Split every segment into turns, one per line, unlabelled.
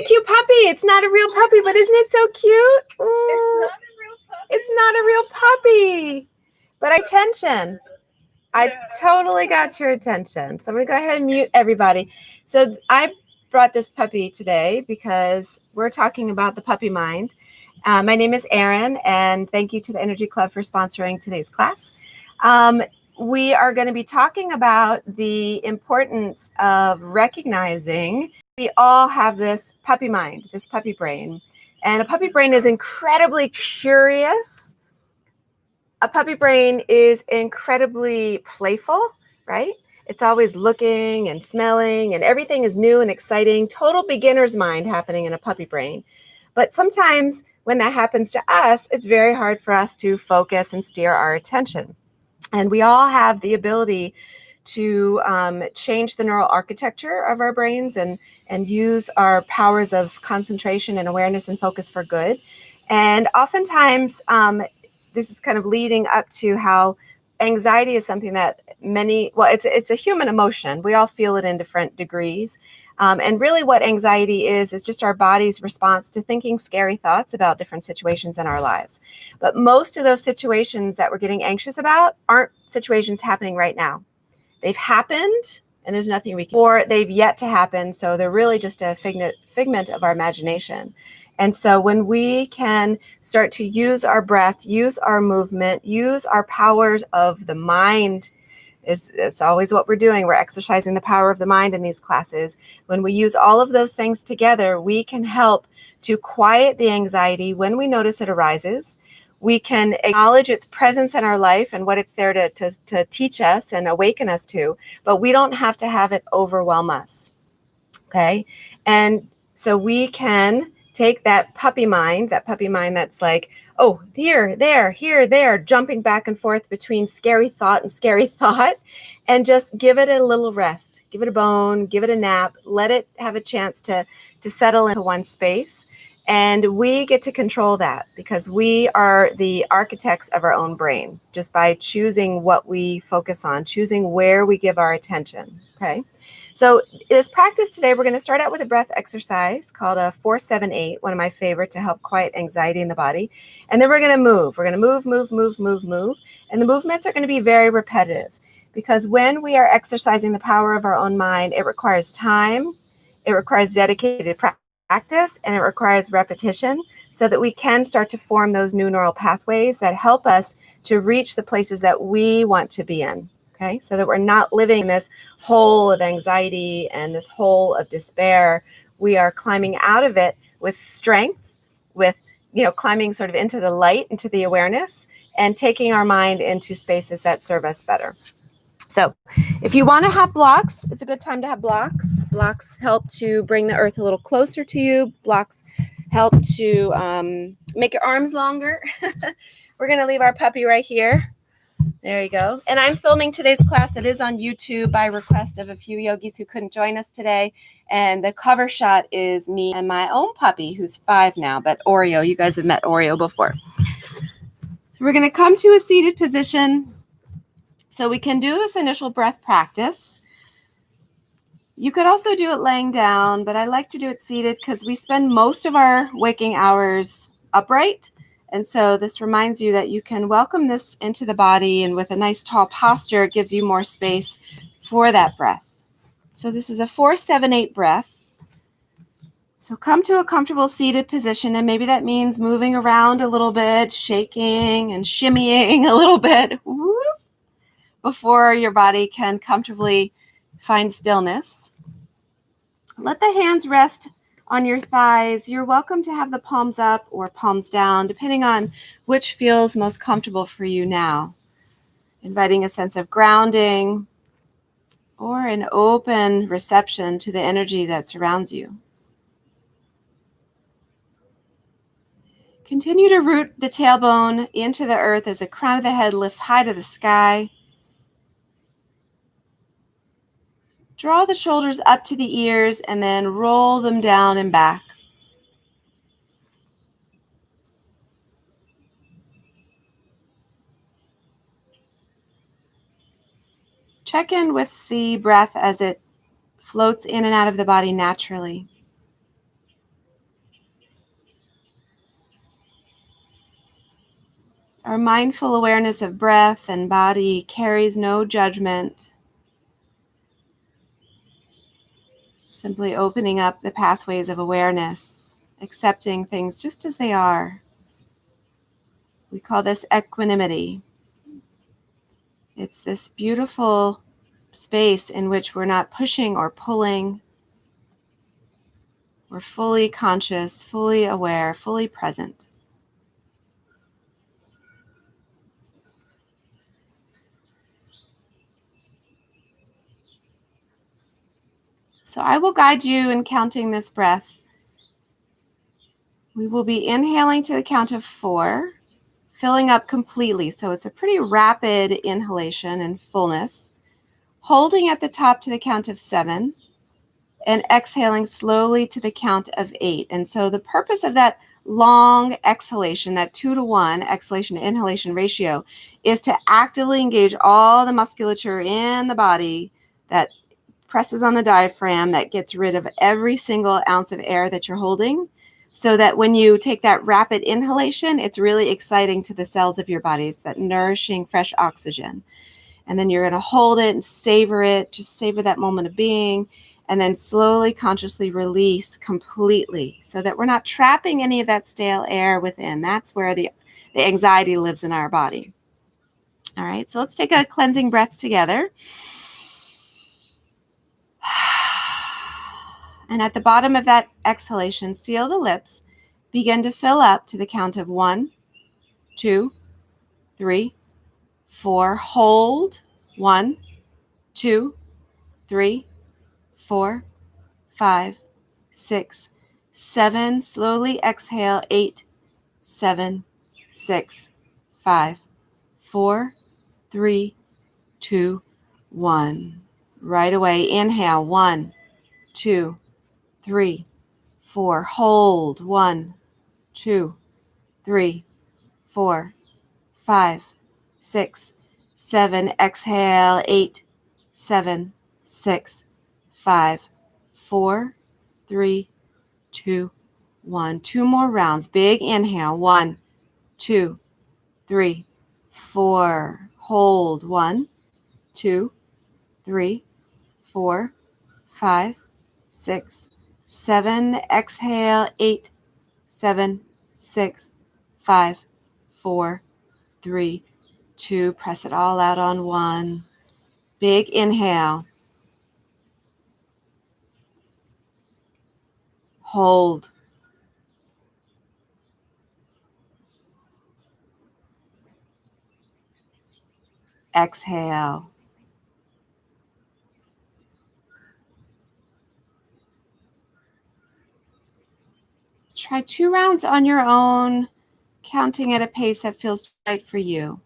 cute puppy. It's not a real puppy, but isn't it so cute? Ooh, it's not a real puppy. But attention. I totally got your attention. So I'm going to go ahead and mute everybody. So I brought this puppy today because we're talking about the puppy mind. My name is Erin, and thank you to the Energy Club for sponsoring today's class. We are going to be talking about the importance of recognizing we all have this puppy mind, this puppy brain. And a puppy brain is incredibly curious. A puppy brain is incredibly playful, right? It's always looking and smelling, and everything is new and exciting. Total beginner's mind happening in a puppy brain. But sometimes when that happens to us, it's very hard for us to focus and steer our attention. And we all have the ability to change the neural architecture of our brains and use our powers of concentration and awareness and focus for good. And oftentimes, this is kind of leading up to how anxiety is something that it's a human emotion. We all feel it in different degrees. And really what anxiety is just our body's response to thinking scary thoughts about different situations in our lives. But most of those situations that we're getting anxious about aren't situations happening right now. They've happened and there's nothing we can do, or they've yet to happen. So they're really just a figment of our imagination. And so when we can start to use our breath, use our movement, use our powers of the mind, it's always what we're doing. We're exercising the power of the mind in these classes. When we use all of those things together, we can help to quiet the anxiety when we notice it arises. We can acknowledge its presence in our life and what it's there to teach us and awaken us to, but we don't have to have it overwhelm us, okay? And so we can take that puppy mind that's like, oh, here, there, jumping back and forth between scary thought and scary thought, and just give it a little rest, give it a bone, give it a nap, let it have a chance to settle into one space. And we get to control that because we are the architects of our own brain just by choosing what we focus on, choosing where we give our attention, okay? So this practice today, we're going to start out with a breath exercise called a 4-7-8, one of my favorite to help quiet anxiety in the body. And then we're going to move. We're going to move. And the movements are going to be very repetitive because when we are exercising the power of our own mind, it requires time, it requires dedicated practice, and it requires repetition so that we can start to form those new neural pathways that help us to reach the places that we want to be in. Okay, so that we're not living in this hole of anxiety and this hole of despair. We are climbing out of it with strength, with, climbing sort of into the light, into the awareness, and taking our mind into spaces that serve us better. So if you want to have blocks, it's a good time to have blocks. Blocks help to bring the earth a little closer to you. Blocks help to make your arms longer. We're going to leave our puppy right here. There you go. And I'm filming today's class. It is on YouTube by request of a few yogis who couldn't join us today. And the cover shot is me and my own puppy, who's 5 now, but Oreo. You guys have met Oreo before. So we're going to come to a seated position so we can do this initial breath practice. You could also do it laying down, but I like to do it seated because we spend most of our waking hours upright. And so this reminds you that you can welcome this into the body, and with a nice tall posture, it gives you more space for that breath. So this is a 4-7-8 breath. So come to a comfortable seated position, and maybe that means moving around a little bit, shaking and shimmying a little bit before your body can comfortably find stillness. Let the hands rest on your thighs. You're welcome to have the palms up or palms down, depending on which feels most comfortable for you now. Inviting a sense of grounding or an open reception to the energy that surrounds you. Continue to root the tailbone into the earth as the crown of the head lifts high to the sky. Draw the shoulders up to the ears and then roll them down and back. Check in with the breath as it floats in and out of the body naturally. Our mindful awareness of breath and body carries no judgment, simply opening up the pathways of awareness, accepting things just as they are. We call this equanimity. It's this beautiful space in which we're not pushing or pulling. We're fully conscious, fully aware, fully present. So I will guide you in counting this breath. We will be inhaling to the count of 4, filling up completely. So it's a pretty rapid inhalation and fullness. Holding at the top to the count of 7 and exhaling slowly to the count of 8. And so the purpose of that long exhalation, that 2-to-1 exhalation to inhalation ratio, is to actively engage all the musculature in the body that presses on the diaphragm, that gets rid of every single ounce of air that you're holding, so that when you take that rapid inhalation, it's really exciting to the cells of your body. It's that nourishing, fresh oxygen. And then you're going to hold it and savor it, just savor that moment of being, and then slowly, consciously release completely so that we're not trapping any of that stale air within. That's where the anxiety lives in our body. All right, so let's take a cleansing breath together. And at the bottom of that exhalation, seal the lips. Begin to fill up to the count of 1, 2, 3, 4. Hold. 1, 2, 3, 4, 5, 6, 7. Slowly exhale. 8, 7, 6, 5, 4, 3, 2, 1. Right away, inhale. 1, 2, 3, 4. Hold. 1, 2, 3, 4, 5, 6, 7. Exhale. 8, 7, 6, 5, 4, 3, 2, 1. 2 more rounds. Big inhale. 1, 2, 3, 4. Hold. 1, 2, 3, 4, 5, 6, 7. Exhale. 8, 7, 6, 5, 4, 3, 2. Press it all out on 1. Big inhale. Hold. Exhale. Try 2 rounds on your own, counting at a pace that feels right for you.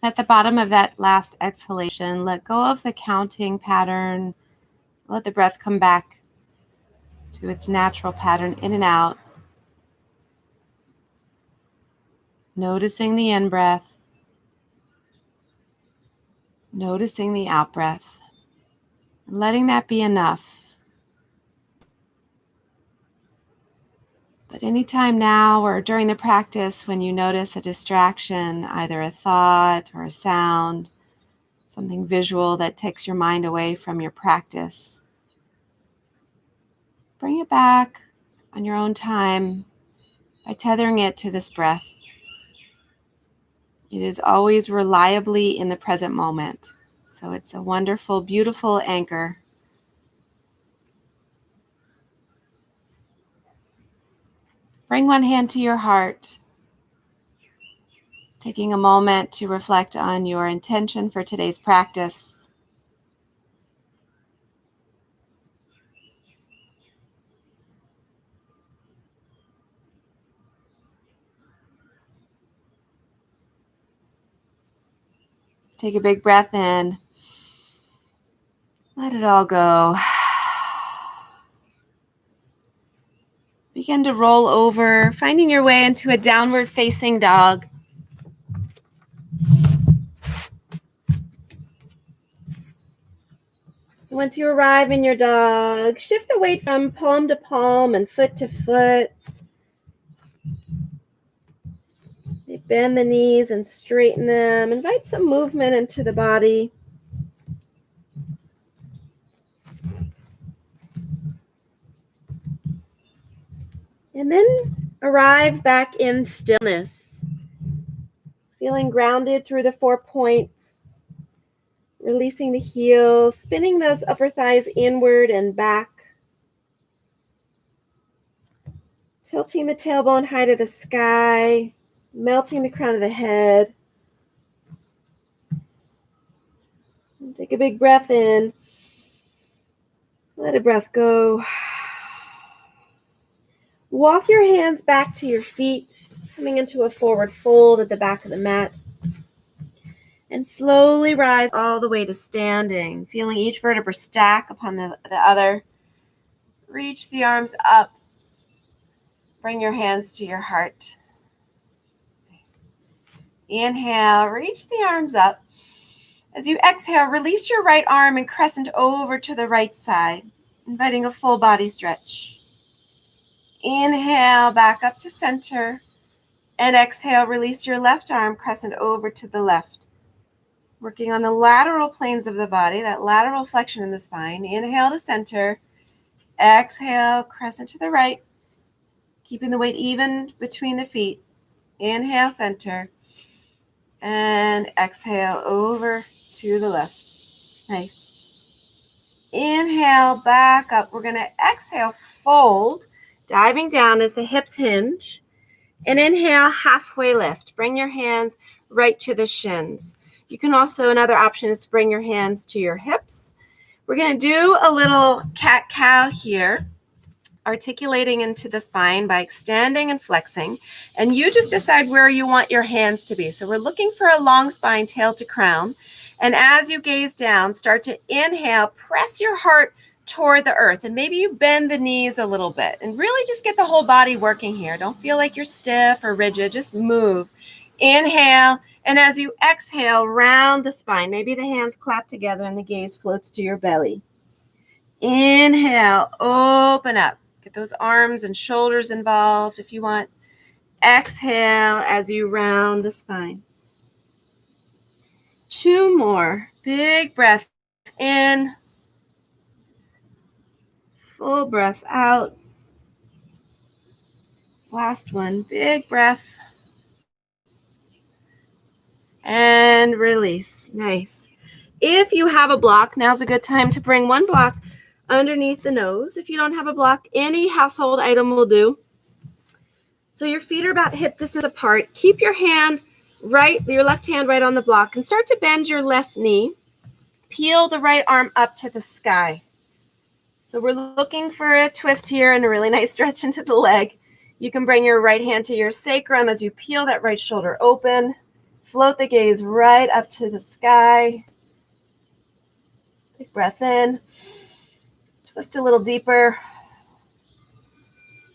At the bottom of that last exhalation, let go of the counting pattern. Let the breath come back to its natural pattern, in and out. Noticing the in-breath, noticing the out-breath, letting that be enough. But anytime now or during the practice when you notice a distraction, either a thought or a sound, something visual that takes your mind away from your practice, bring it back on your own time by tethering it to this breath. It is always reliably in the present moment. So it's a wonderful, beautiful anchor. Bring one hand to your heart, taking a moment to reflect on your intention for today's practice. Take a big breath in. Let it all go. Begin to roll over, finding your way into a downward facing dog. Once you arrive in your dog, shift the weight from palm to palm and foot to foot. Bend the knees and straighten them. Invite some movement into the body. And then arrive back in stillness. Feeling grounded through the 4 points. Releasing the heels, spinning those upper thighs inward and back. Tilting the tailbone high to the sky. Melting the crown of the head. Take a big breath in. Let a breath go. Walk your hands back to your feet, coming into a forward fold at the back of the mat. And slowly rise all the way to standing, feeling each vertebra stack upon the other. Reach the arms up. Bring your hands to your heart. Nice. Inhale, reach the arms up. As you exhale, release your right arm and crescent over to the right side, inviting a full body stretch. Inhale, back up to center. And exhale, release your left arm, crescent over to the left. Working on the lateral planes of the body, that lateral flexion in the spine. Inhale to center. Exhale, crescent to the right. Keeping the weight even between the feet. Inhale, center. And exhale, over to the left. Nice. Inhale, back up. We're going to exhale, fold. Diving down as the hips hinge. And inhale, halfway lift. Bring your hands right to the shins. You can also, another option is to bring your hands to your hips. We're going to do a little cat-cow here, articulating into the spine by extending and flexing. And you just decide where you want your hands to be. So we're looking for a long spine, tail to crown. And as you gaze down, start to inhale, press your heart toward the earth. And maybe you bend the knees a little bit and really just get the whole body working here. Don't feel like you're stiff or rigid. Just move. Inhale. And as you exhale, round the spine. Maybe the hands clap together and the gaze floats to your belly. Inhale, open up. Get those arms and shoulders involved if you want. Exhale as you round the spine. 2 more. Big breath in. Full breath out. Last one. Big breath. And release. Nice. If you have a block, now's a good time to bring one block underneath the nose. If you don't have a block, any household item will do. So your feet are about hip distance apart. Keep your left hand right on the block and start to bend your left knee. Peel the right arm up to the sky. So we're looking for a twist here and a really nice stretch into the leg. You can bring your right hand to your sacrum as you peel that right shoulder open. Float the gaze right up to the sky. Big breath in. Twist a little deeper.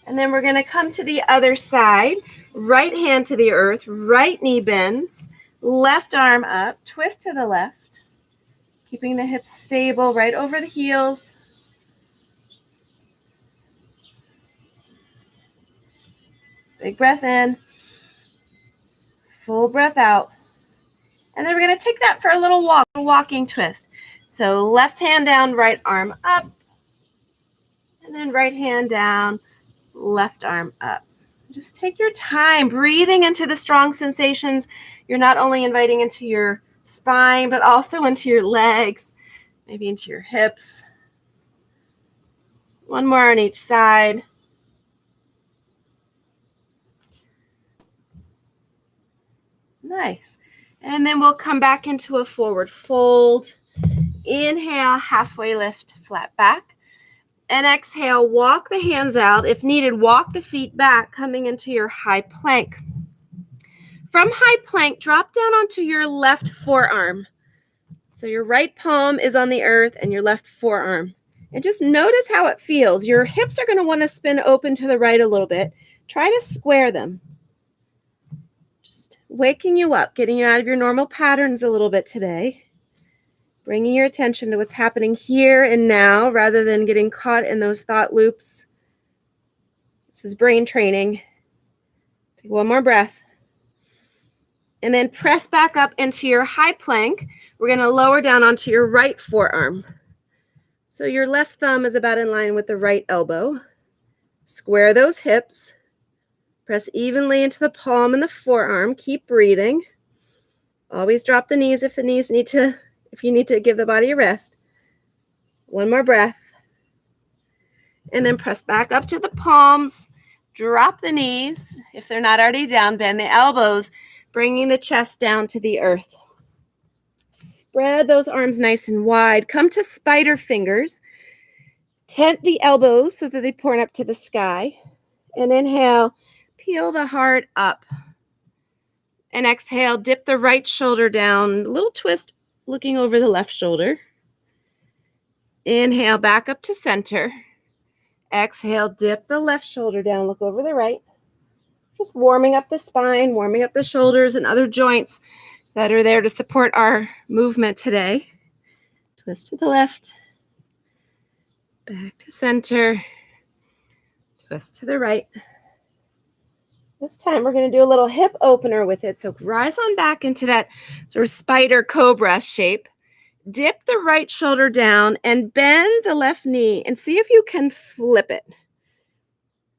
And then we're going to come to the other side. Right hand to the earth. Right knee bends. Left arm up. Twist to the left. Keeping the hips stable right over the heels. Big breath in. Full breath out. And then we're going to take that for a little walk, a walking twist. So left hand down, right arm up. And then right hand down, left arm up. Just take your time, breathing into the strong sensations. You're not only inviting into your spine, but also into your legs, maybe into your hips. One more on each side. Nice. And then we'll come back into a forward fold. Inhale, halfway lift, flat back. And exhale, walk the hands out. If needed, walk the feet back, coming into your high plank. From high plank, drop down onto your left forearm. So your right palm is on the earth and your left forearm. And just notice how it feels. Your hips are going to want to spin open to the right a little bit. Try to square them. Just waking you up, getting you out of your normal patterns a little bit today. Bringing your attention to what's happening here and now rather than getting caught in those thought loops. This is brain training. Take one more breath. And then press back up into your high plank. We're going to lower down onto your right forearm. So your left thumb is about in line with the right elbow. Square those hips. Press evenly into the palm and the forearm. Keep breathing. Always drop the knees if you need to give the body a rest. One more breath. And then press back up to the palms. Drop the knees. If they're not already down, bend the elbows, bringing the chest down to the earth. Spread those arms nice and wide. Come to spider fingers. Tent the elbows so that they point up to the sky. And inhale, peel the heart up. And exhale, dip the right shoulder down. A little twist looking over the left shoulder. Inhale, back up to center. Exhale, dip the left shoulder down. Look over the right. Just warming up the spine, warming up the shoulders and other joints that are there to support our movement today. Twist to the left. Back to center. Twist to the right. This time we're going to do a little hip opener with it. So rise on back into that sort of spider cobra shape. Dip the right shoulder down and bend the left knee and see if you can flip it.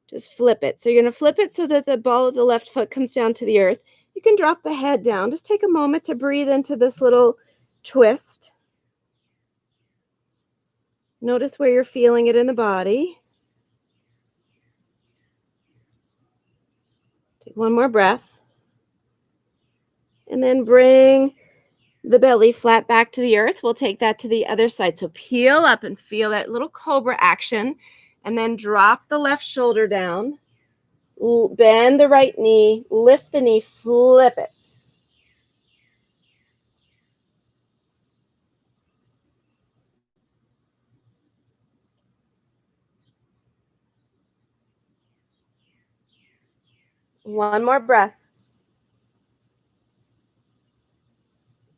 Just flip it. So you're going to flip it so that the ball of the left foot comes down to the earth. You can drop the head down. Just take a moment to breathe into this little twist. Notice where you're feeling it in the body. Take one more breath. And then bring the belly flat back to the earth. We'll take that to the other side. So peel up and feel that little cobra action. And then drop the left shoulder down. Bend the right knee. Lift the knee. Flip it. One more breath.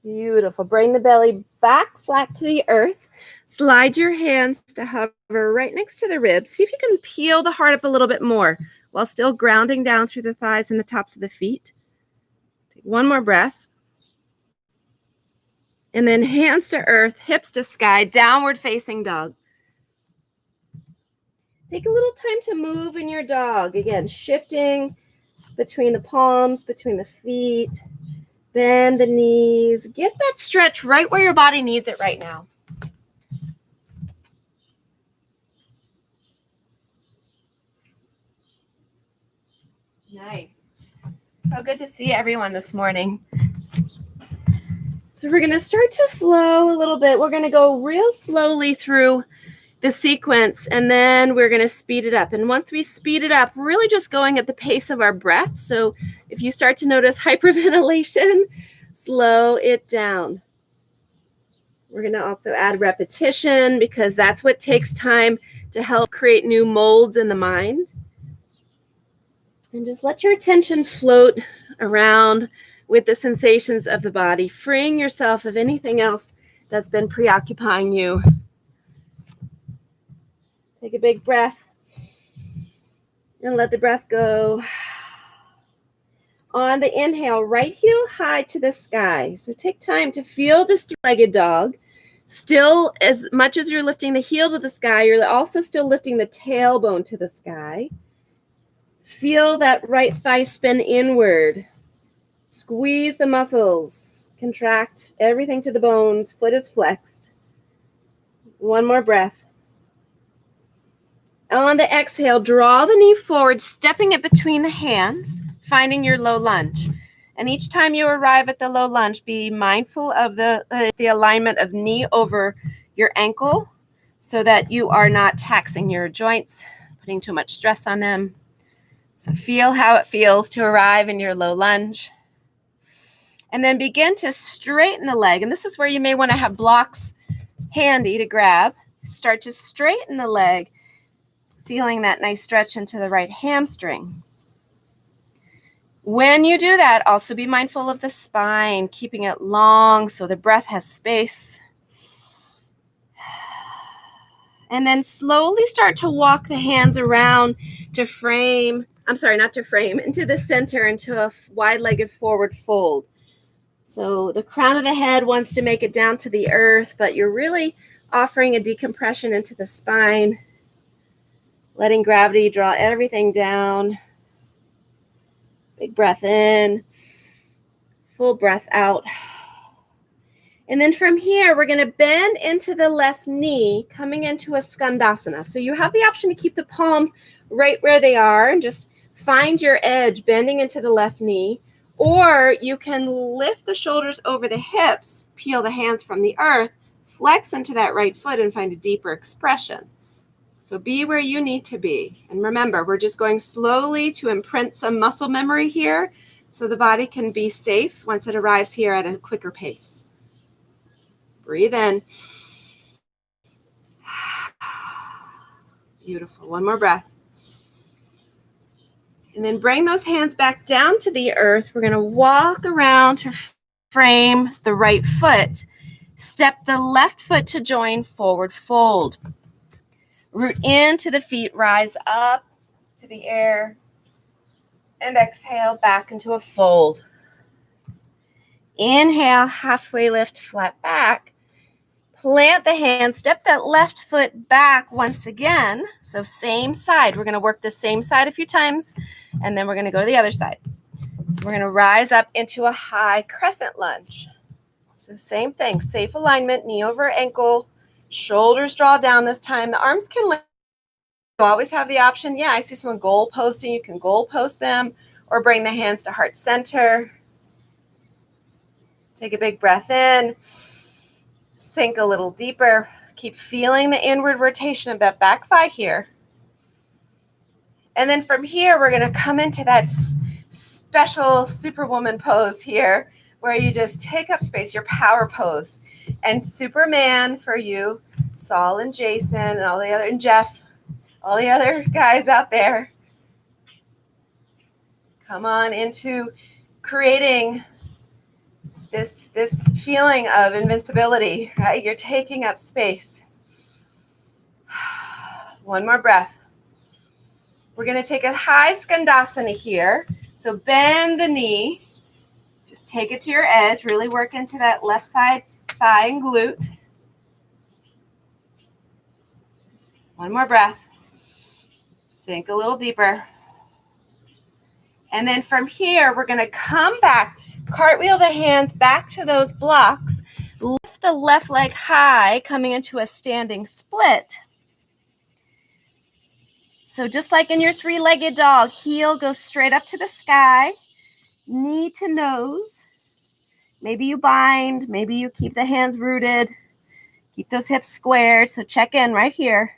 Beautiful. Bring the belly back flat to the earth. Slide your hands to hover right next to the ribs. See if you can peel the heart up a little bit more while still grounding down through the thighs and the tops of the feet. Take one more breath. And then hands to earth, hips to sky, downward facing dog. Take a little time to move in your dog. Again, shifting between the palms, between the feet. Bend the knees. Get that stretch right where your body needs it right now. Nice. So good to see everyone this morning. So we're going to start to flow a little bit. We're going to go real slowly through the sequence, and then we're going to speed it up. And once we speed it up, we're really just going at the pace of our breath. So if you start to notice hyperventilation, slow it down. We're going to also add repetition because that's what takes time to help create new molds in the mind. And just let your attention float around with the sensations of the body, freeing yourself of anything else that's been preoccupying you. Take a big breath and let the breath go. On the inhale, right heel high to the sky. So take time to feel this three-legged dog. Still, as much as you're lifting the heel to the sky, you're also still lifting the tailbone to the sky. Feel that right thigh spin inward. Squeeze the muscles. Contract everything to the bones. Foot is flexed. One more breath. On the exhale, draw the knee forward, stepping it between the hands, finding your low lunge. And each time you arrive at the low lunge, be mindful of the alignment of knee over your ankle so that you are not taxing your joints, putting too much stress on them. So feel how it feels to arrive in your low lunge. And then begin to straighten the leg. And this is where you may want to have blocks handy to grab. Start to straighten the leg, feeling that nice stretch into the right hamstring. When you do that, also be mindful of the spine, keeping it long so the breath has space. And then slowly start to walk the hands around to frame, into the center, into a wide-legged forward fold. So the crown of the head wants to make it down to the earth, but you're really offering a decompression into the spine, letting gravity draw everything down. Big breath in, full breath out. And then from here, we're going to bend into the left knee, coming into a skandasana. So you have the option to keep the palms right where they are and just find your edge, bending into the left knee. Or you can lift the shoulders over the hips, peel the hands from the earth, flex into that right foot and find a deeper expression. So be where you need to be. And remember, we're just going slowly to imprint some muscle memory here so the body can be safe once it arrives here at a quicker pace. Breathe in. Beautiful. One more breath. And then bring those hands back down to the earth. We're going to walk around to frame the right foot. Step the left foot to join forward fold. Root into the feet, rise up to the air, and exhale back into a fold. Inhale, halfway lift, flat back. Plant the hand, step that left foot back once again. So same side. We're going to work the same side a few times, and then we're going to go to the other side. We're going to rise up into a high crescent lunge. So same thing, safe alignment, knee over ankle, shoulders draw down this time. The arms can lift. You always have the option. Yeah, I see someone goal posting. You can goal post them or bring the hands to heart center. Take a big breath in. Sink a little deeper. Keep feeling the inward rotation of that back thigh here. And then from here, we're going to come into that special superwoman pose here where you just take up space, your power pose. And Superman for you, Saul and Jason and all the other, and Jeff, all the other guys out there. Come on into creating this feeling of invincibility, right? You're taking up space. One more breath. We're going to take a high skandasana here. So bend the knee. Just take it to your edge. Really work into that left side thigh and glute. One more breath. Sink a little deeper. And then from here, we're going to come back, cartwheel the hands back to those blocks, lift the left leg high, coming into a standing split. So just like in your three-legged dog, heel goes straight up to the sky, knee to nose. Maybe you bind, maybe you keep the hands rooted, keep those hips squared. So check in right here.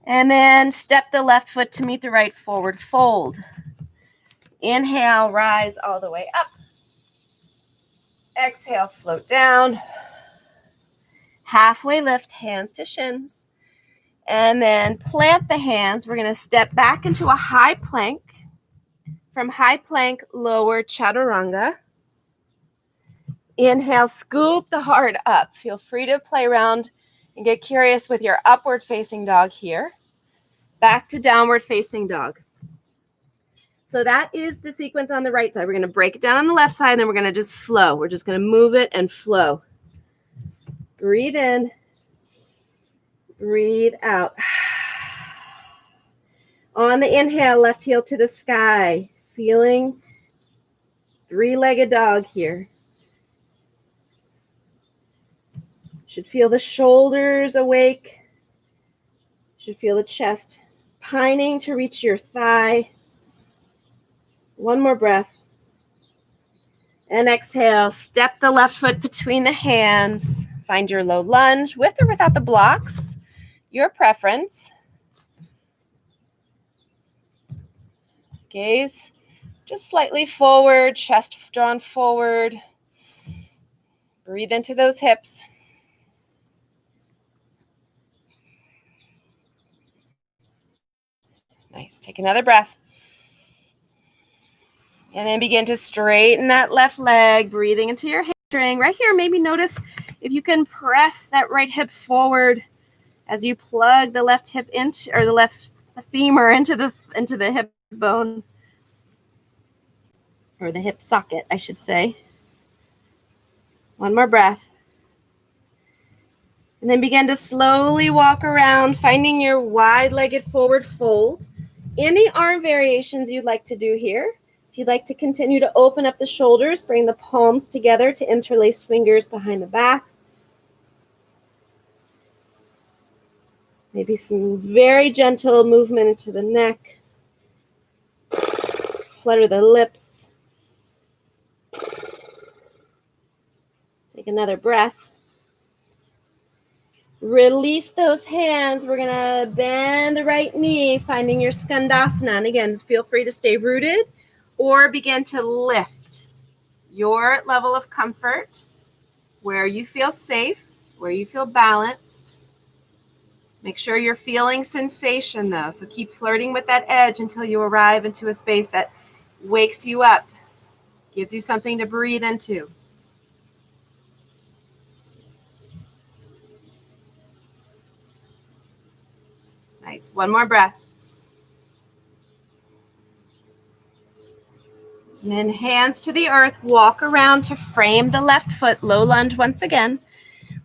And then step the left foot to meet the right forward fold. Inhale, rise all the way up. Exhale, float down. Halfway lift, hands to shins. And then plant the hands. We're going to step back into a high plank. From high plank, lower chaturanga. Inhale, scoop the heart up. Feel free to play around and get curious with your upward facing dog here. Back to downward facing dog. So that is the sequence on the right side. We're going to break it down on the left side, and then we're going to just flow. We're just going to move it and flow. Breathe in. Breathe out. On the inhale, left heel to the sky. Feeling three-legged dog here. Should feel the shoulders awake. Should feel the chest pining to reach your thigh. One more breath. And exhale, step the left foot between the hands. Find your low lunge with or without the blocks, your preference. Gaze Just slightly forward, chest drawn forward. Breathe into those hips. Nice. Take another breath. And then begin to straighten that left leg, breathing into your hamstring. Right here, maybe notice if you can press that right hip forward as you plug the left hip into, or the femur into the hip bone, or the hip socket, I should say. One more breath. And then begin to slowly walk around, finding your wide-legged forward fold. Any arm variations you'd like to do here. If you'd like to continue to open up the shoulders, bring the palms together to interlace fingers behind the back. Maybe some very gentle movement into the neck. Flutter the lips. Take another breath. Release those hands. We're going to bend the right knee, finding your skandasana. And again, feel free to stay rooted or begin to lift your level of comfort where you feel safe, where you feel balanced. Make sure you're feeling sensation though. So keep flirting with that edge until you arrive into a space that wakes you up, gives you something to breathe into. Nice. One more breath. And then hands to the earth, walk around to frame the left foot, low lunge once again.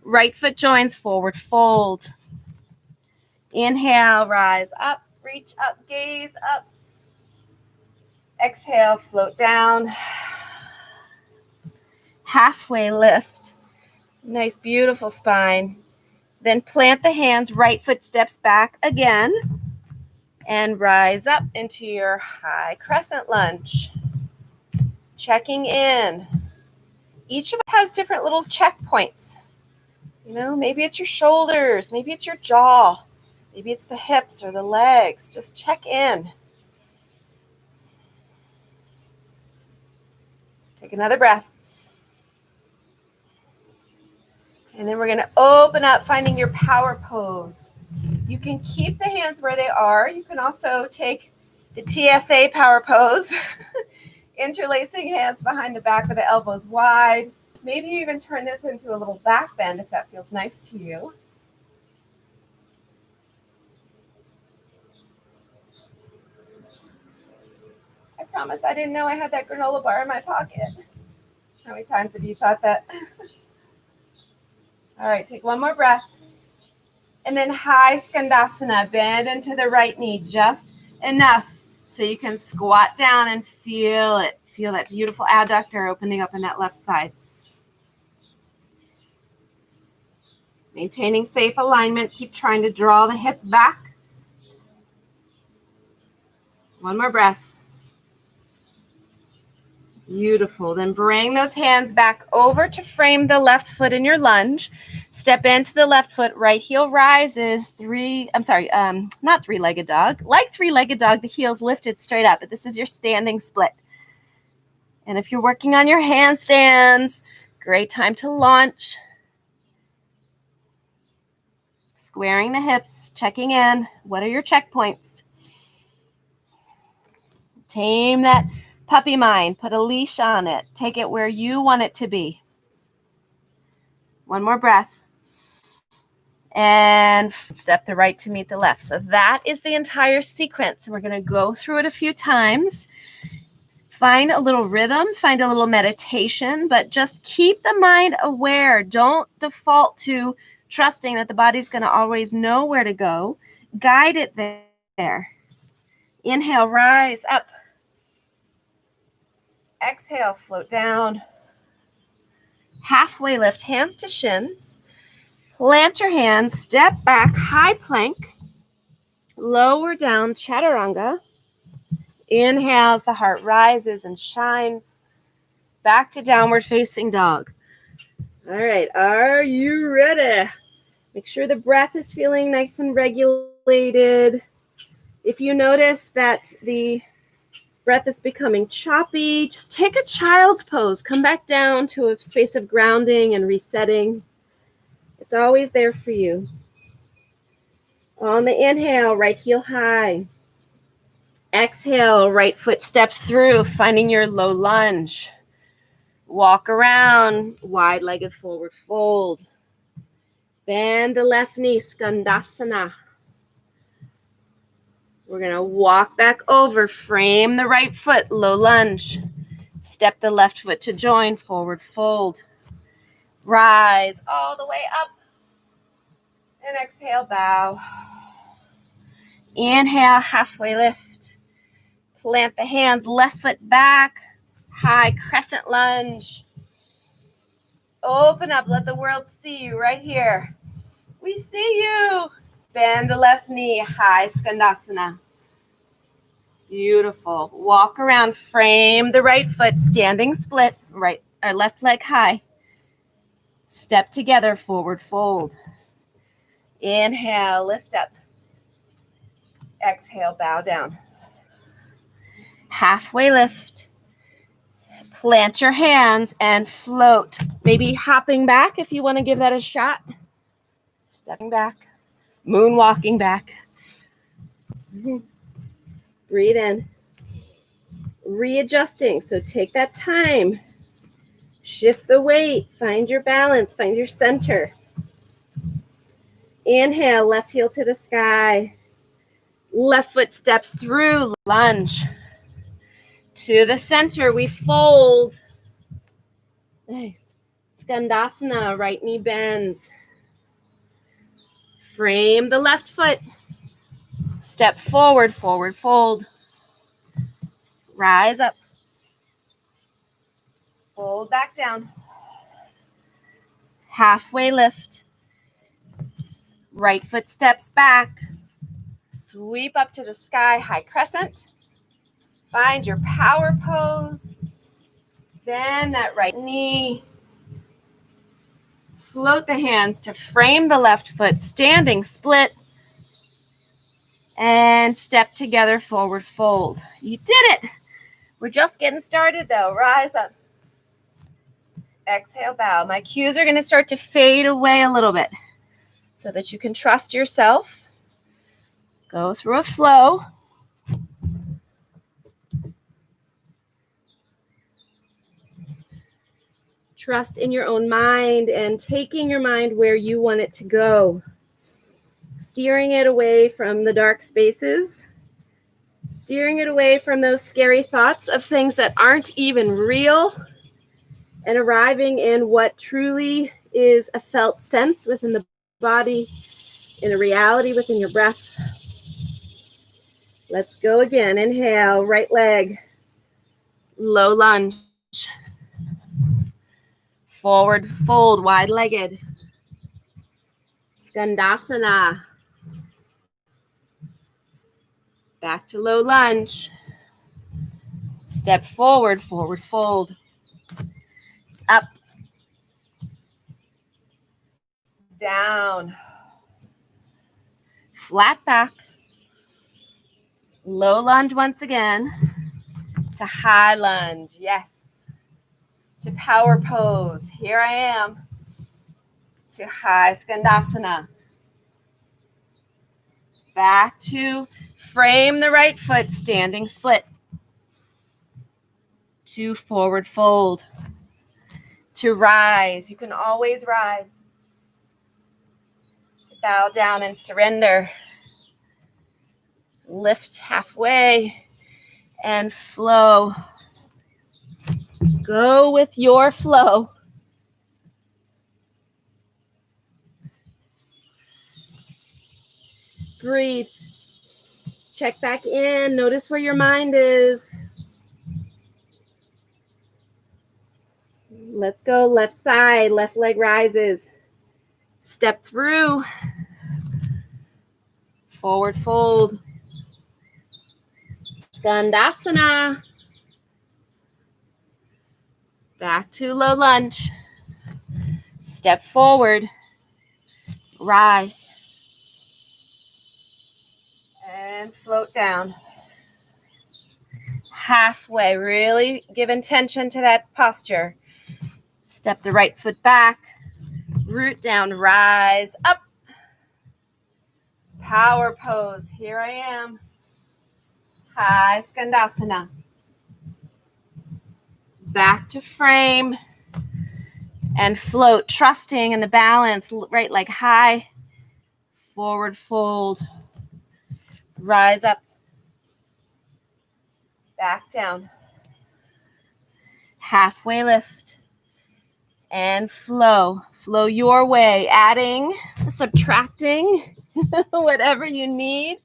Right foot joins, forward fold. Inhale, rise up, reach up, gaze up. Exhale, float down. Halfway lift. Nice, beautiful spine. Then plant the hands, right foot steps back again. And rise up into your high crescent lunge. Checking in. Each of us has different little checkpoints. You know, maybe it's your shoulders, maybe it's your jaw, maybe it's the hips or the legs. Just check in. Take another breath. And then we're going to open up, finding your power pose. You can keep the hands where they are. You can also take the TSA power pose, interlacing hands behind the back with the elbows wide. Maybe you even turn this into a little back bend if that feels nice to you. I promise I didn't know I had that granola bar in my pocket. How many times have you thought that? All right, take one more breath. And then high skandasana, bend into the right knee just enough so you can squat down and feel it. Feel that beautiful adductor opening up in that left side. Maintaining safe alignment, keep trying to draw the hips back. One more breath. Beautiful. Then bring those hands back over to frame the left foot in your lunge. Step into the left foot, right heel rises. Not three-legged dog. Like three-legged dog, the heel's lifted straight up, but this is your standing split. And if you're working on your handstands, great time to launch. Squaring the hips, checking in. What are your checkpoints? Tame that puppy mind. Put a leash on it. Take it where you want it to be. One more breath. And step the right to meet the left. So that is the entire sequence. We're going to go through it a few times. Find a little rhythm, find a little meditation, but just keep the mind aware. Don't default to trusting that the body's going to always know where to go. Guide it there. Inhale, rise up. Exhale, float down. Halfway lift, hands to shins. Plant your hands, step back, high plank. Lower down, chaturanga. Inhale as the heart rises and shines. Back to downward facing dog. All right, are you ready? Make sure the breath is feeling nice and regulated. If you notice that the breath is becoming choppy, just take a child's pose. Come back down to a space of grounding and resetting. It's always there for you. On the inhale, right heel high. Exhale, right foot steps through, finding your low lunge. Walk around, wide-legged forward fold. Bend the left knee, skandasana. We're going to walk back over, frame the right foot, low lunge. Step the left foot to join, forward fold. Rise all the way up. And exhale, bow. Inhale, halfway lift. Plant the hands, left foot back. High crescent lunge. Open up, let the world see you right here. We see you. Bend the left knee, high skandasana. Beautiful. Walk around, frame the right foot, standing split, right or left leg high. Step together, forward fold. Inhale, lift up. Exhale, bow down. Halfway lift. Plant your hands and float. Maybe hopping back if you want to give that a shot. Stepping back. Moonwalking back. Breathe in. Readjusting. So take that time. Shift the weight. Find your balance. Find your center. Inhale, left heel to the sky. Left foot steps through, lunge. To the center, we fold. Nice. Skandasana, right knee bends. Frame the left foot. Step forward, forward fold. Rise up. Fold back down. Halfway lift. Right foot steps back. Sweep up to the sky, high crescent. Find your power pose. Bend that right knee. Float the hands to frame the left foot, standing split. And step together, forward fold. You did it. We're just getting started though. Rise up. Exhale, bow. My cues are going to start to fade away a little bit so that you can trust yourself. Go through a flow. Trust in your own mind and taking your mind where you want it to go. Steering it away from the dark spaces. Steering it away from those scary thoughts of things that aren't even real. And arriving in what truly is a felt sense within the body, in a reality within your breath. Let's go again. Inhale, right leg. Low lunge. Forward fold, wide-legged. Skandasana. Back to low lunge. Step forward, forward fold. Up. Down. Flat back. Low lunge once again. To high lunge. Yes. To power pose. Here I am. To high skandasana. Back to frame the right foot, standing split. To forward fold. To rise. You can always rise. To bow down and surrender. Lift halfway and flow. Go with your flow. Breathe. Check back in. Notice where your mind is. Let's go. Left side. Left leg rises. Step through. Forward fold. Skandasana. Back to low lunge. Step forward. Rise. And float down. halfway. Really give intention to that posture. Step the right foot back. Root down, rise up. Power pose. Here I am. High Skandasana. Back to frame and float, trusting in the balance, right? Like high, forward fold, rise up, back down, halfway lift, and flow. Flow your way, adding, subtracting, whatever you need.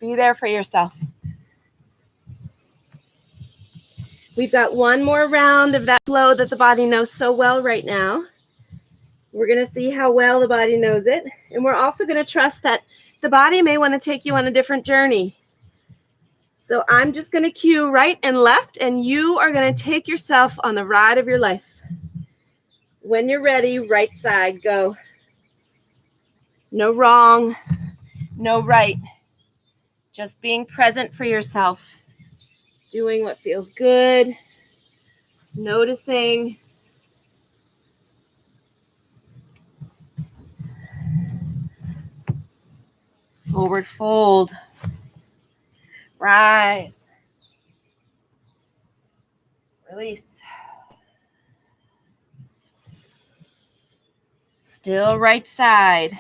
Be there for yourself. We've got one more round of that flow that the body knows so well right now. We're going to see how well the body knows it. And we're also going to trust that the body may want to take you on a different journey. So I'm just going to cue right and left, and you are going to take yourself on the ride of your life. When you're ready, right side, go. No wrong, no right. Just being present for yourself. Doing what feels good. Noticing. Forward fold. Rise. Release. Still right side.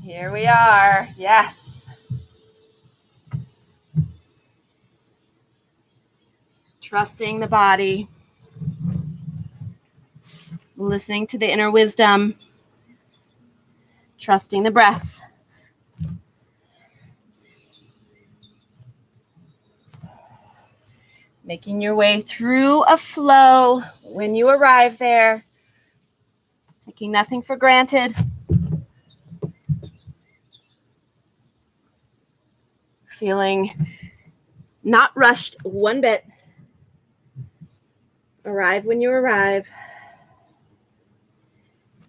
Here we are. Yes. Trusting the body. Listening to the inner wisdom. Trusting the breath. Making your way through a flow when you arrive there. Taking nothing for granted. Feeling not rushed one bit. Arrive when you arrive.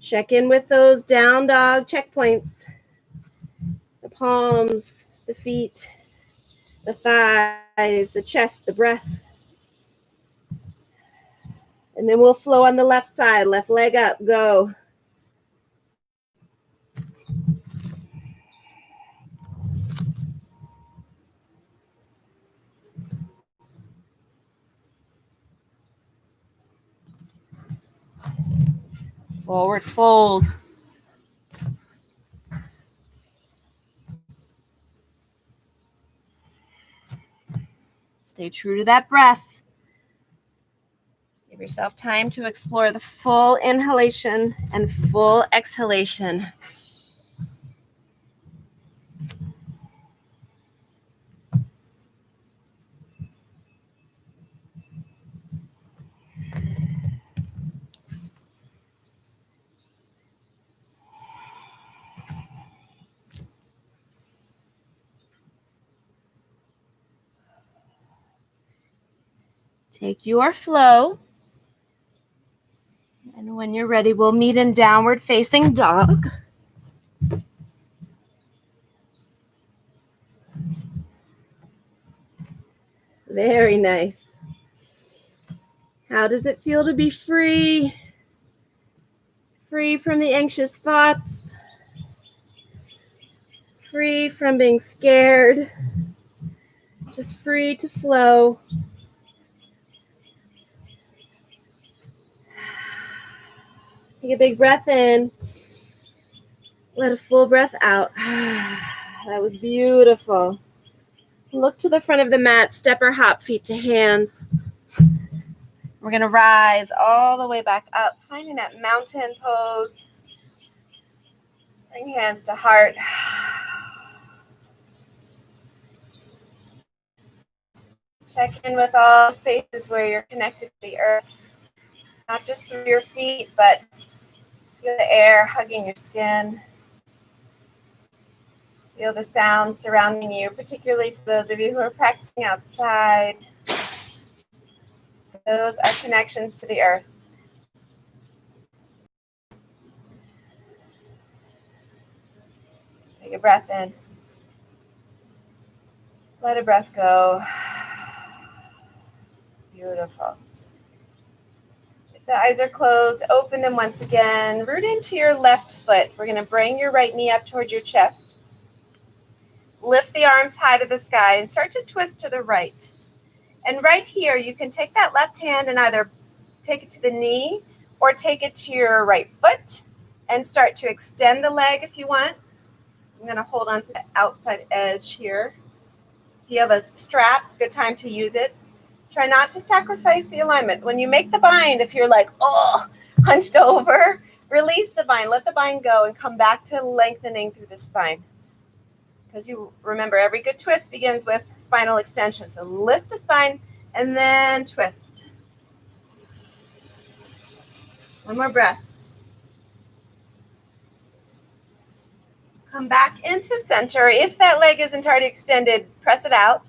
Check in with those down dog checkpoints. The palms, the feet, the thighs, the chest, the breath. And then we'll flow on the left side, left leg up, go. Forward fold. Stay true to that breath. Give yourself time to explore the full inhalation and full exhalation. Take your flow. And when you're ready, we'll meet in downward facing dog. Very nice. How does it feel to be free? Free from the anxious thoughts. Free from being scared. Just free to flow. Take a big breath in. Let a full breath out. That was beautiful. Look to the front of the mat. Step or hop, feet to hands. We're going to rise all the way back up, finding that mountain pose. Bring hands to heart. Check in with all the spaces where you're connected to the earth. Not just through your feet, but feel the air hugging your skin. Feel the sounds surrounding you, particularly for those of you who are practicing outside. Those are connections to the earth. Take a breath in. Let a breath go. Beautiful. If the eyes are closed, open them once again. Root into your left foot. We're going to bring your right knee up towards your chest. Lift the arms high to the sky and start to twist to the right. And right here, you can take that left hand and either take it to the knee or take it to your right foot and start to extend the leg if you want. I'm going to hold on to the outside edge here. If you have a strap, good time to use it. Try not to sacrifice the alignment. When you make the bind, if you're like, oh, hunched over, release the bind. Let the bind go and come back to lengthening through the spine. Because you remember, every good twist begins with spinal extension. So lift the spine and then twist. One more breath. Come back into center. If that leg isn't already extended, press it out.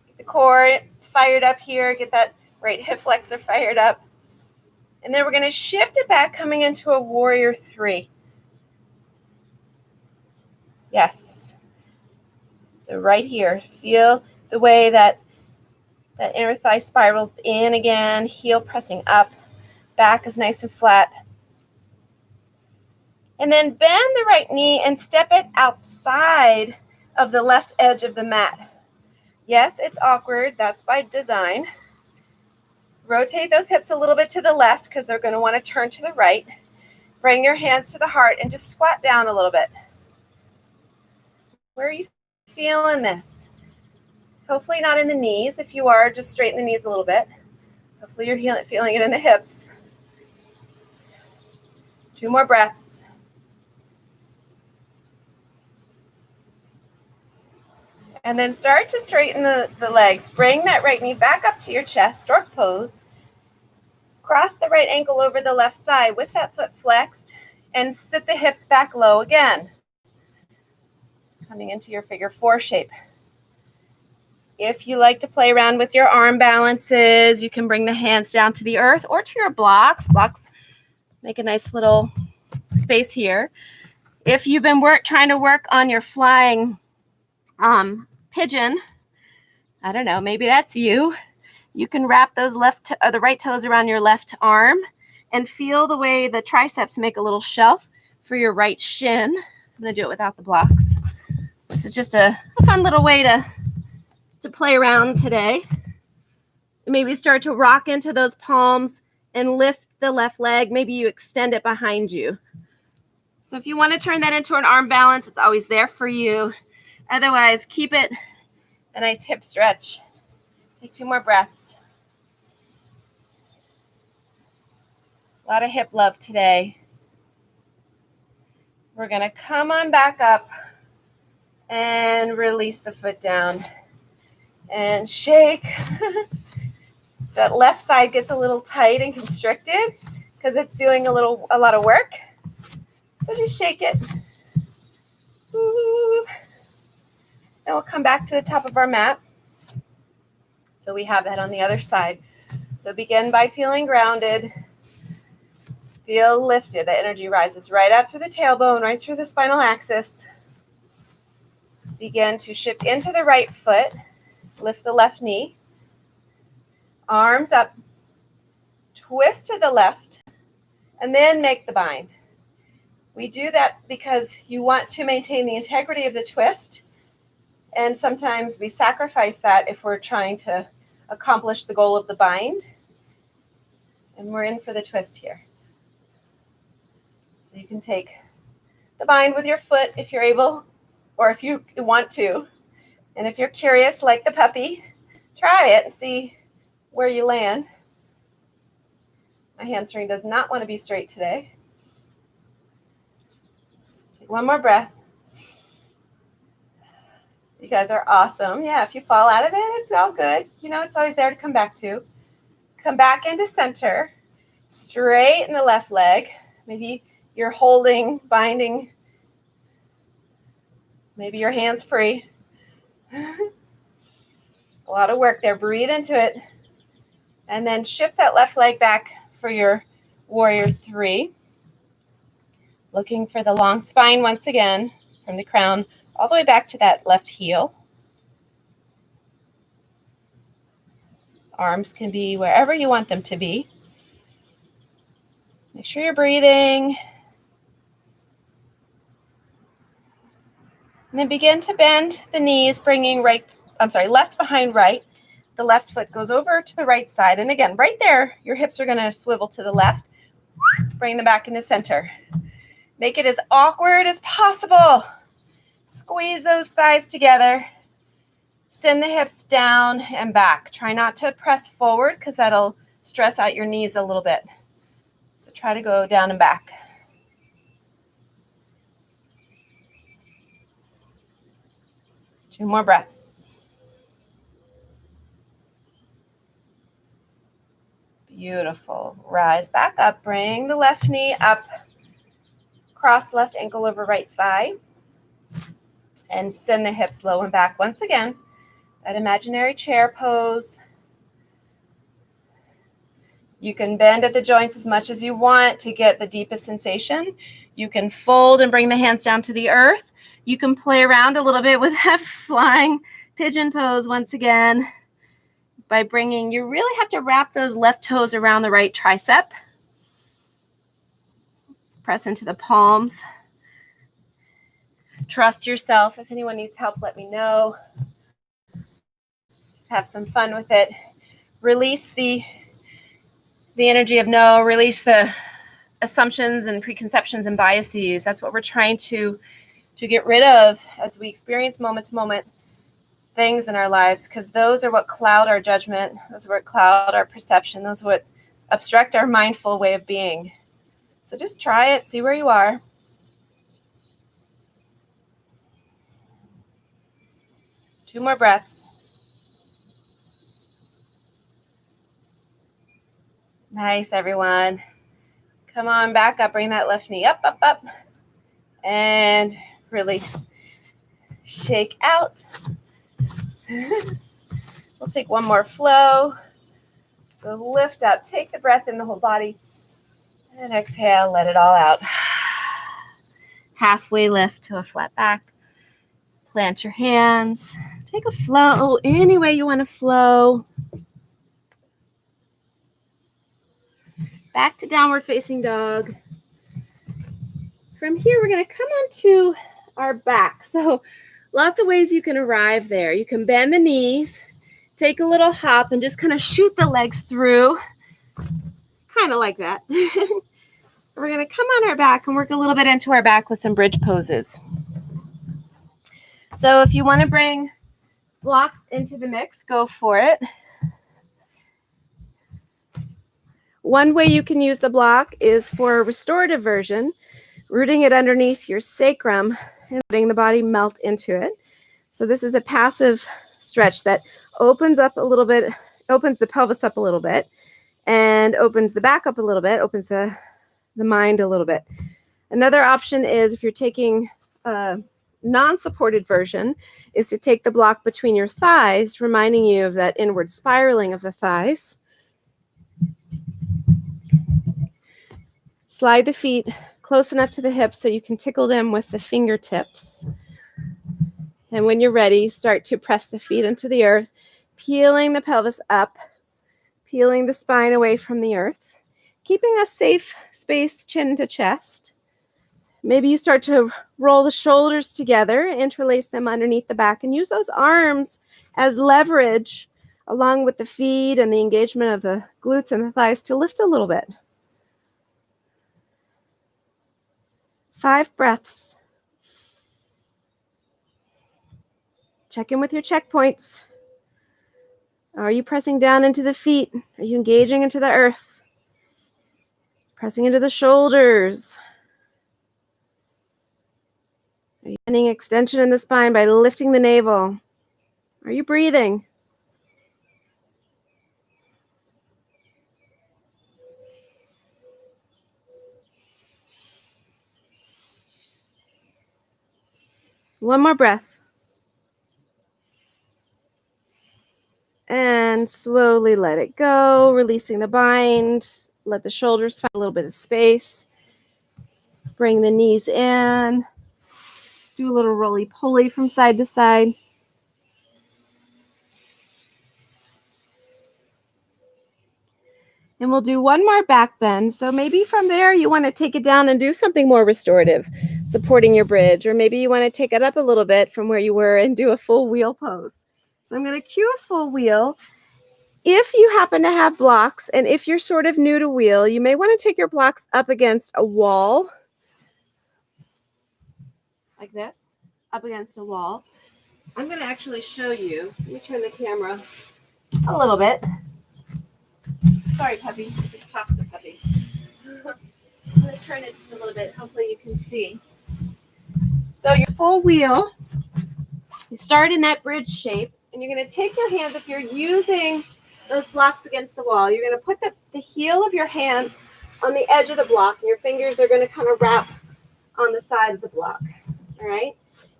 Get the core fired up here. Get that right hip flexor fired up. And then we're going to shift it back, coming into a warrior three. Yes. So right here, feel the way that inner thigh spirals in again, heel pressing up, back is nice and flat. And then bend the right knee and step it outside of the left edge of the mat. Yes, it's awkward. That's by design. Rotate those hips a little bit to the left because they're going to want to turn to the right. Bring your hands to the heart and just squat down a little bit. Where are you feeling this? Hopefully not in the knees. If you are, just straighten the knees a little bit. Hopefully you're feeling it in the hips. 2 more breaths. And then start to straighten the legs. Bring that right knee back up to your chest, stork pose. Cross the right ankle over the left thigh with that foot flexed and sit the hips back low again. Coming into your figure 4 shape. If you like to play around with your arm balances, you can bring the hands down to the earth or to your blocks. Blocks make a nice little space here. If you've been trying to work on your flying pigeon, I don't know, maybe that's you. You can wrap those the right toes around your left arm and feel the way the triceps make a little shelf for your right shin. I'm going to do it without the blocks. This is just a fun little way to play around today. Maybe start to rock into those palms and lift the left leg. Maybe you extend it behind you. So if you want to turn that into an arm balance, it's always there for you. Otherwise, keep it a nice hip stretch. Take 2 more breaths. A lot of hip love today. We're going to come on back up and release the foot down and shake. That left side gets a little tight and constricted because it's doing a lot of work. So just shake it. Ooh. Then we'll come back to the top of our mat. So we have that on the other side. So begin by feeling grounded. Feel lifted. The energy rises right up through the tailbone, right through the spinal axis. Begin to shift into the right foot. Lift the left knee. Arms up. Twist to the left. And then make the bind. We do that because you want to maintain the integrity of the twist. And sometimes we sacrifice that if we're trying to accomplish the goal of the bind. And we're in for the twist here. So you can take the bind with your foot if you're able, or if you want to. And if you're curious, like the puppy, try it and see where you land. My hamstring does not want to be straight today. Take 1 more breath. You guys are awesome. Yeah, if you fall out of it, it's all good. You know, it's always there to come back to. Come back into center. Straighten the left leg. Maybe you're binding. Maybe your hands free. A lot of work there. Breathe into it. And then shift that left leg back for your warrior 3. Looking for the long spine once again from the crown all the way back to that left heel. Arms can be wherever you want them to be. Make sure you're breathing. And then begin to bend the knees, bringing left behind right. The left foot goes over to the right side. And again, right there, your hips are going to swivel to the left. Bring them back into center. Make it as awkward as possible. Squeeze those thighs together. Send the hips down and back. Try not to press forward because that'll stress out your knees a little bit. So try to go down and back. Two more breaths. Beautiful. Rise back up. Bring the left knee up. Cross left ankle over right thigh. And send the hips low and back once again. That imaginary chair pose. You can bend at the joints as much as you want to get the deepest sensation. You can fold and bring the hands down to the earth. You can play around a little bit with that flying pigeon pose once again by bringing, you really have to wrap those left toes around the right tricep. Press into the palms. Trust yourself. If anyone needs help, let me know. Just have some fun with it. Release the energy of no, release the assumptions and preconceptions and biases. That's what we're trying to get rid of as we experience moment-to-moment things in our lives, because those are what cloud our judgment, those are what cloud our perception, those are what obstruct our mindful way of being. So just try it, see where you are. Two more breaths. Nice, everyone. Come on, back up. Bring that left knee up, up, up. And release. Shake out. We'll take one more flow. So lift up. Take the breath in the whole body. And exhale. Let it all out. Halfway lift to a flat back. Plant your hands. Take a flow any way you want to flow. Back to downward facing dog. From here, we're going to come onto our back. So lots of ways you can arrive there. You can bend the knees, take a little hop, and just kind of shoot the legs through. Kind of like that. We're going to come on our back and work a little bit into our back with some bridge poses. So if you want to bring blocks into the mix, go for it. One way you can use the block is for a restorative version, rooting it underneath your sacrum and letting the body melt into it. So this is a passive stretch that opens up a little bit, opens the pelvis up a little bit, and opens the back up a little bit, opens the mind a little bit. Another option is, if you're taking a non-supported version, is to take the block between your thighs, reminding you of that inward spiraling of the thighs. Slide the feet close enough to the hips so you can tickle them with the fingertips. And when you're ready, start to press the feet into the earth, peeling the pelvis up, peeling the spine away from the earth, keeping a safe space chin to chest. Maybe you start to roll the shoulders together, interlace them underneath the back, and use those arms as leverage along with the feet and the engagement of the glutes and the thighs to lift a little bit. 5 breaths. Check in with your checkpoints. Are you pressing down into the feet? Are you engaging into the earth? Pressing into the shoulders? Are you getting extension in the spine by lifting the navel? Are you breathing? One more breath. And slowly let it go, releasing the bind. Let the shoulders find a little bit of space. Bring the knees in. do a little roly-poly from side to side. And we'll do one more back bend. So maybe from there you want to take it down and do something more restorative, supporting your bridge. Or maybe you want to take it up a little bit from where you were and do a full wheel pose. So I'm going to cue a full wheel. If you happen to have blocks, and if you're sort of new to wheel, you may want to take your blocks up against a wall. Like this, up against a wall. I'm going to actually show you. Let me turn the camera a little bit. Sorry, puppy. I just tossed the puppy. I'm going to turn it just a little bit. Hopefully you can see. So your full wheel, you start in that bridge shape, and you're going to take your hands, if you're using those blocks against the wall, you're going to put the heel of your hand on the edge of the block, and your fingers are going to kind of wrap on the side of the block. All right?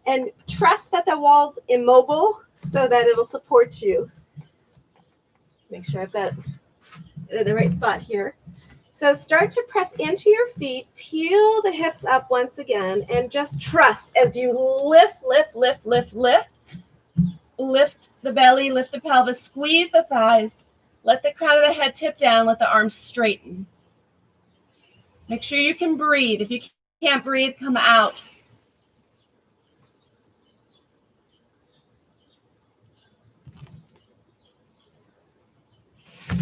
And trust that the wall's immobile so that it'll support you. Make sure I've got it in the right spot here. So start to press into your feet, peel the hips up once again, and just trust as you lift, lift, lift, lift, lift. Lift the belly, lift the pelvis, squeeze the thighs. Let the crown of the head tip down, let the arms straighten. Make sure you can breathe. If you can't breathe, come out.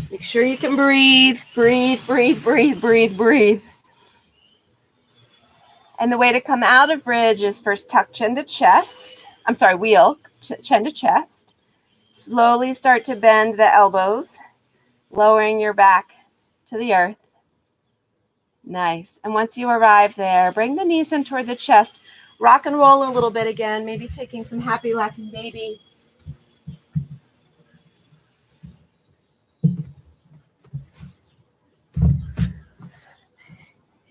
Make sure you can breathe, breathe, breathe, breathe, breathe, breathe. And the way to come out of bridge is first tuck chin to chest. I'm sorry, wheel, chin to chest. Slowly start to bend the elbows, lowering your back to the earth. Nice. And once you arrive there, bring the knees in toward the chest. Rock and roll a little bit again, maybe taking some happy laughing baby.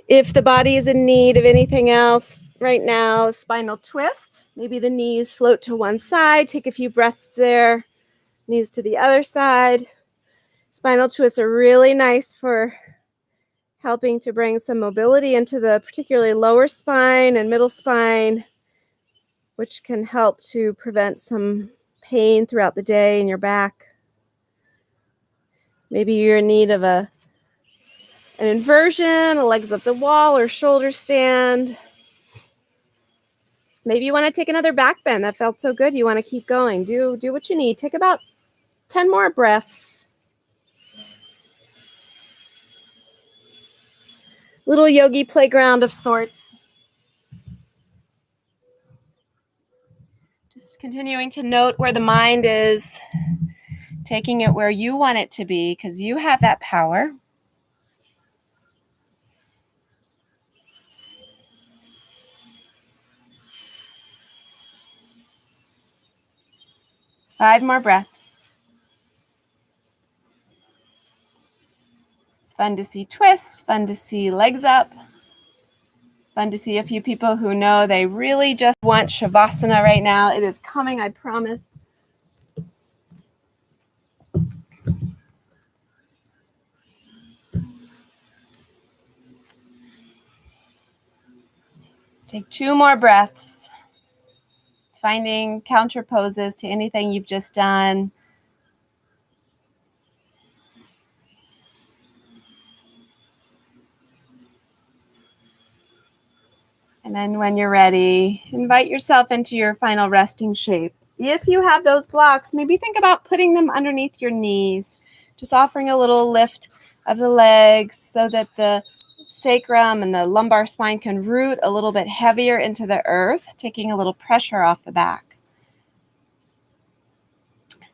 If the body is in need of anything else right now, spinal twist. Maybe the knees float to one side. Take a few breaths there. Knees to the other side. Spinal twists are really nice for helping to bring some mobility into the particularly lower spine and middle spine, which can help to prevent some pain throughout the day in your back. Maybe you're in need of an inversion, a legs up the wall or shoulder stand. Maybe you want to take another back bend. That felt so good. You want to keep going. Do what you need. Take about 10 more breaths. Little yogi playground of sorts. Just continuing to note where the mind is, taking it where you want it to be, because you have that power. Five more breaths. It's fun to see twists, fun to see legs up, fun to see a few people who know they really just want Shavasana right now. It is coming, I promise. Take 2 more breaths, finding counter poses to anything you've just done. And then when you're ready, invite yourself into your final resting shape. If you have those blocks, maybe think about putting them underneath your knees, just offering a little lift of the legs so that the sacrum and the lumbar spine can root a little bit heavier into the earth, taking a little pressure off the back.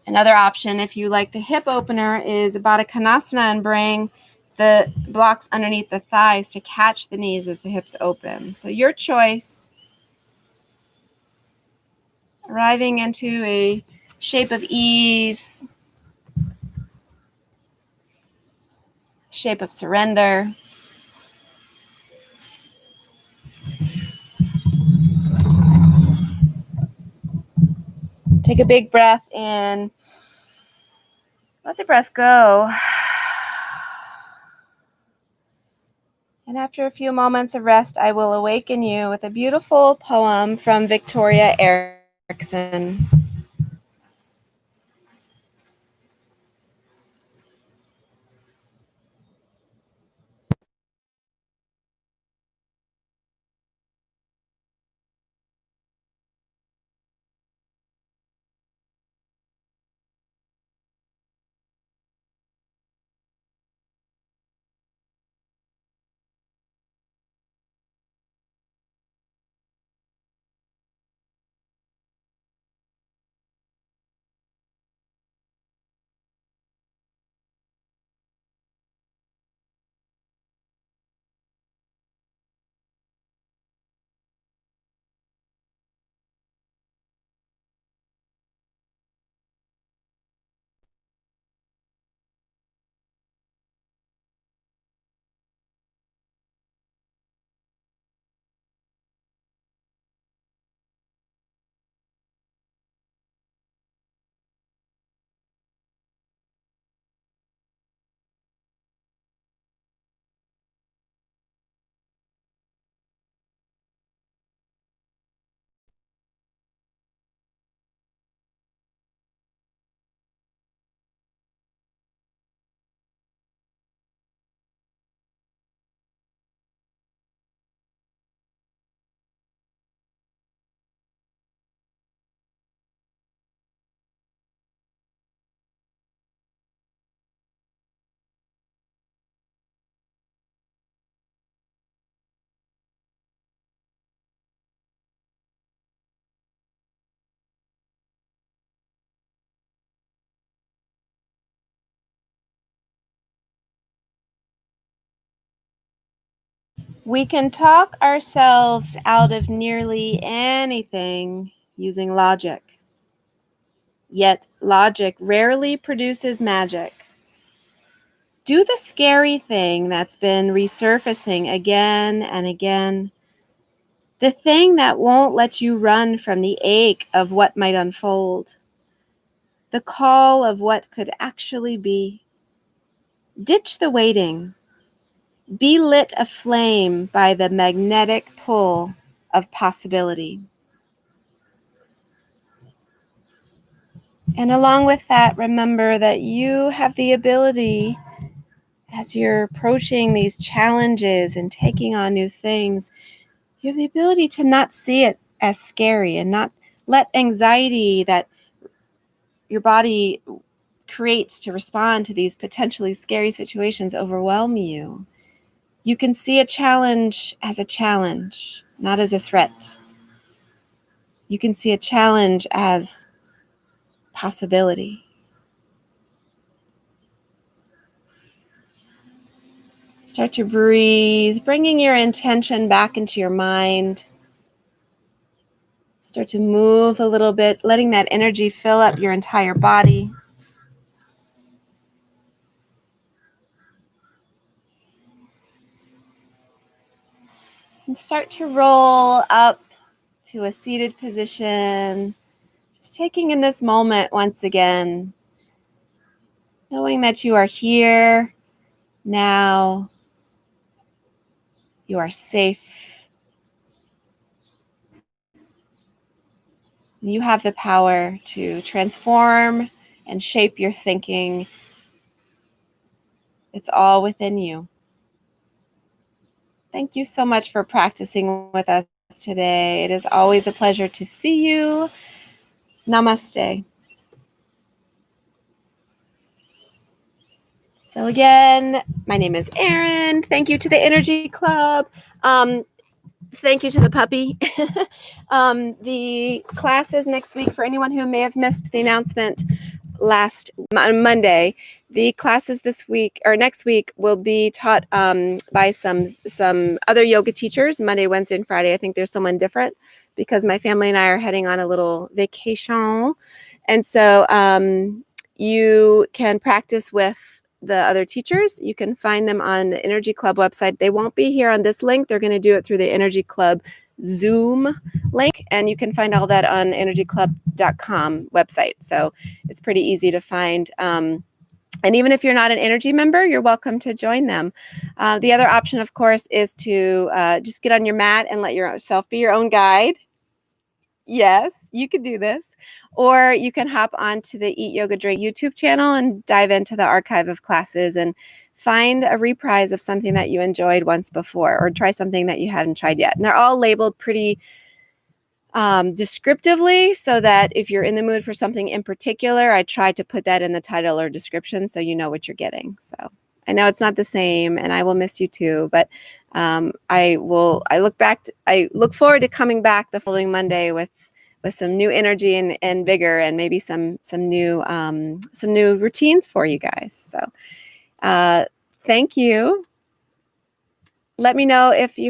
Another option, if you like the hip opener, is Baddha Konasana and bring the blocks underneath the thighs to catch the knees as the hips open. So your choice. Arriving into a shape of ease, shape of surrender. Take a big breath in. Let the breath go. And after a few moments of rest, I will awaken you with a beautiful poem from Victoria Erickson. We can talk ourselves out of nearly anything using logic. Yet logic rarely produces magic. Do the scary thing that's been resurfacing again and again. The thing that won't let you run from the ache of what might unfold. The call of what could actually be. Ditch the waiting. Be lit aflame by the magnetic pull of possibility. And along with that, remember that you have the ability, as you're approaching these challenges and taking on new things, you have the ability to not see it as scary and not let anxiety that your body creates to respond to these potentially scary situations overwhelm you. You can see a challenge as a challenge, not as a threat. You can see a challenge as possibility. Start to breathe, bringing your intention back into your mind. Start to move a little bit, letting that energy fill up your entire body. And start to roll up to a seated position. Just taking in this moment once again, knowing that you are here now. You are safe. You have the power to transform and shape your thinking. It's all within you. Thank you so much for practicing with us today. It is always a pleasure to see you. Namaste. So again, my name is Erin. Thank you to the Energy Club. Thank you to the puppy. The class is next week. For anyone who may have missed the announcement last Monday, the classes this week or next week will be taught by some other yoga teachers, Monday, Wednesday, and Friday. I think there's someone different because my family and I are heading on a little vacation. And so you can practice with the other teachers. You can find them on the Energy Club website. They won't be here on this link. They're going to do it through the Energy Club Zoom link, and you can find all that on energyclub.com website. So it's pretty easy to find And even if you're not an energy member, you're welcome to join them. The other option, of course, is to just get on your mat and let yourself be your own guide. Yes, you could do this. Or you can hop onto the Eat Yoga Drink YouTube channel and dive into the archive of classes and find a reprise of something that you enjoyed once before, or try something that you haven't tried yet. And they're all labeled pretty descriptively, so that if you're in the mood for something in particular, I try to put that in the title or description so you know what you're getting. So I know it's not the same, and I will miss you too, but I look forward to coming back the following Monday with some new energy and vigor, and maybe some new routines for you guys. So thank you. Let me know if you